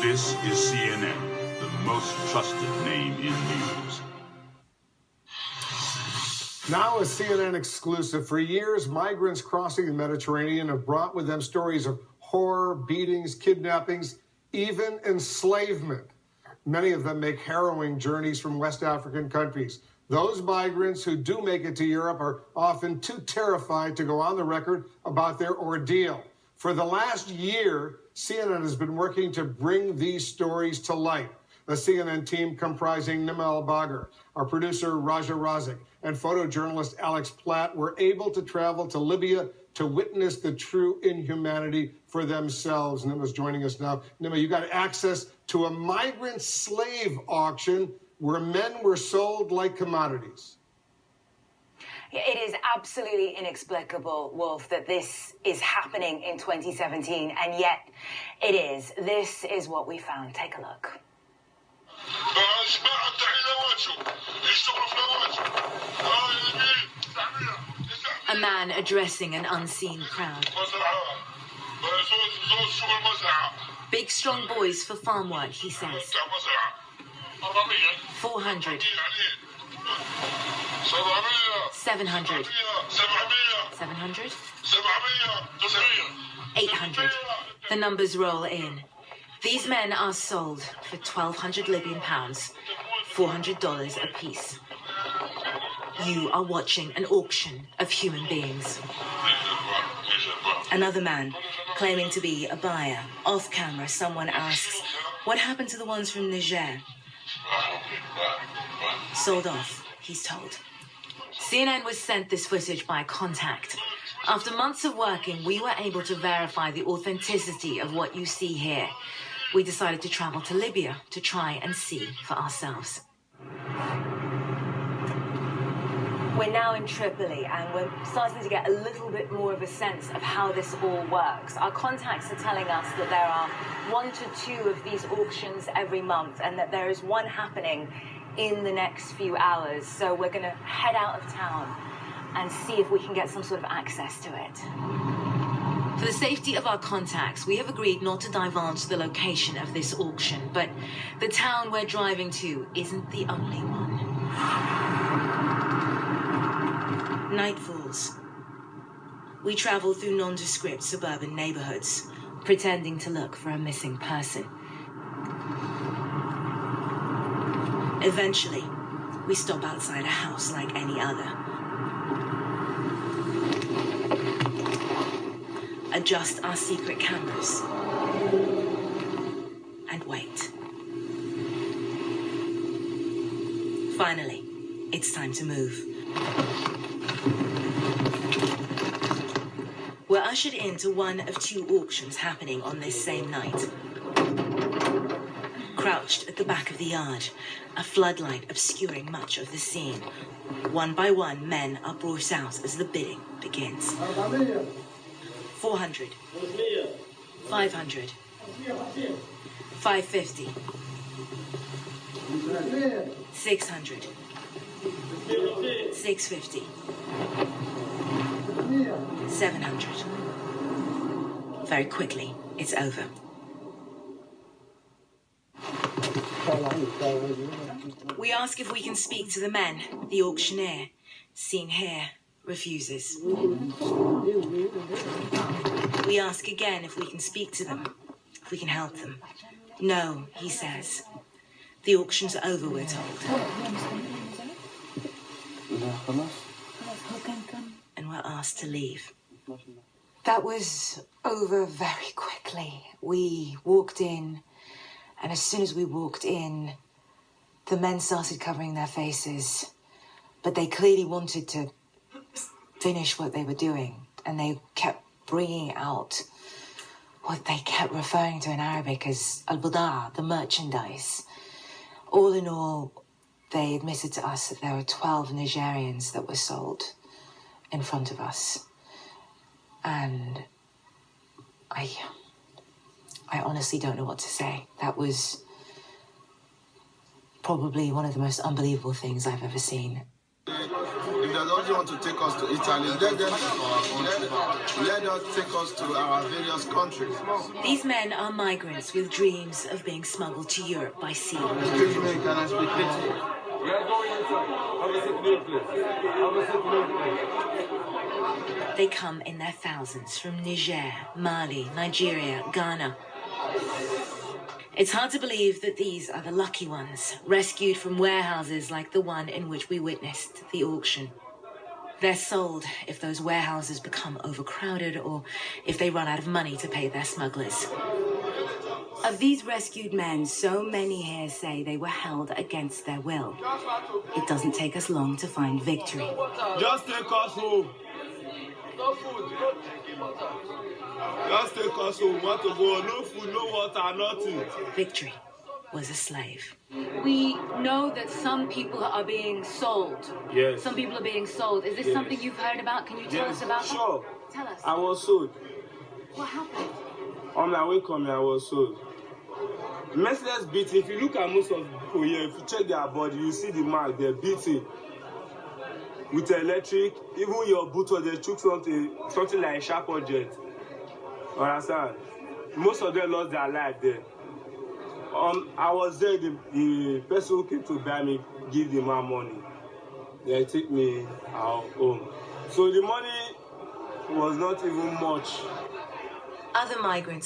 This is CNN, the most trusted name in news. Now a CNN exclusive. For years, migrants crossing the Mediterranean have brought with them stories of horror, beatings, kidnappings, even enslavement. Many of them make harrowing journeys from West African countries. Those migrants who do make it to Europe are often too terrified to go on the record about their ordeal. For the last year, CNN has been working to bring these stories to light. A CNN team comprising Nima El-Bagr, our producer Raja Razik, and photojournalist Alex Platt were able to travel to Libya to witness the true inhumanity for themselves. Nima's joining us now. Nima, you got access to a migrant slave auction where men were sold like commodities. It is absolutely inexplicable, Wolf, that this is happening in 2017, and yet it is. This is what we found. Take a look. A man addressing an unseen crowd. Big, strong boys for farm work, he says. 400. 700. 700? 800. The numbers roll in. These men are sold for 1,200 Libyan pounds, $400 apiece. You are watching an auction of human beings. Another man claiming to be a buyer. Off camera, someone asks, what happened to the ones from Niger? Sold off, he's told. CNN was sent this footage by Contact. After months of working, we were able to verify the authenticity of what you see here. We decided to travel to Libya to try and see for ourselves. We're now in Tripoli, and we're starting to get a little bit more of a sense of how this all works. Our contacts are telling us that there are 1 to 2 of these auctions every month, and that there is one happening in the next few hours. So we're going to head out of town and see if we can get some sort of access to it. For the safety of our contacts, we have agreed not to divulge the location of this auction, but the town we're driving to isn't the only one. Night falls. We travel through nondescript suburban neighborhoods, pretending to look for a missing person. Eventually, we stop outside a house like any other. Adjust our secret cameras and wait. Finally, it's time to move. We're ushered into one of 2 auctions happening on this same night. Crouched at the back of the yard, a floodlight obscuring much of the scene. One by one, men are brought out as the bidding begins. 400. 500. 550. 600. 650. 700. Very quickly, it's over. We ask if we can speak to the men. The auctioneer, seen here, refuses. We ask again if we can speak to them, if we can help them. No, he says. The auction's over, we're told. And we're asked to leave. That was over very quickly. We walked in, and as soon as we walked in, the men started covering their faces, but they clearly wanted to finish what they were doing, and they kept bringing out what they kept referring to in Arabic as al-bada, the merchandise. All in all, they admitted to us that there were 12 Nigerians that were sold in front of us. And I honestly don't know what to say. That was probably one of the most unbelievable things I've ever seen. If there's Nobody wants to take us to Italy. Let us take us to our various countries. These men are migrants with dreams of being smuggled to Europe by sea. Excuse me, can I speak with you? We are going inside. Have a seat in your place. Have a seat in your place. They come in their thousands from Niger, Mali, Nigeria, Ghana. It's hard to believe that these are the lucky ones, rescued from warehouses like the one in which we witnessed the auction. They're sold if those warehouses become overcrowded or if they run out of money to pay their smugglers. Of these rescued men, so many here say they were held against their will. It doesn't take us long to find victory. Just take us home. No food, no drinking water. Just take us home. Want to go? No food, no water, nothing. Victory was a slave. We know that some people are being sold. Yes. Some people are being sold. Is this something you've heard about? Can you tell us about Sure. it? Tell us. I was sold. What happened? On my way coming, I was sold. Merciless beating. If you look at most of the people here, if you check their body, you see the mark. They're beating with electric. Even your boot, they took something like a sharp object. Understand? Most of them lost their life there. I was there. The person who came to buy me give the man money. They take me out home. So the money was not even much. Other migrants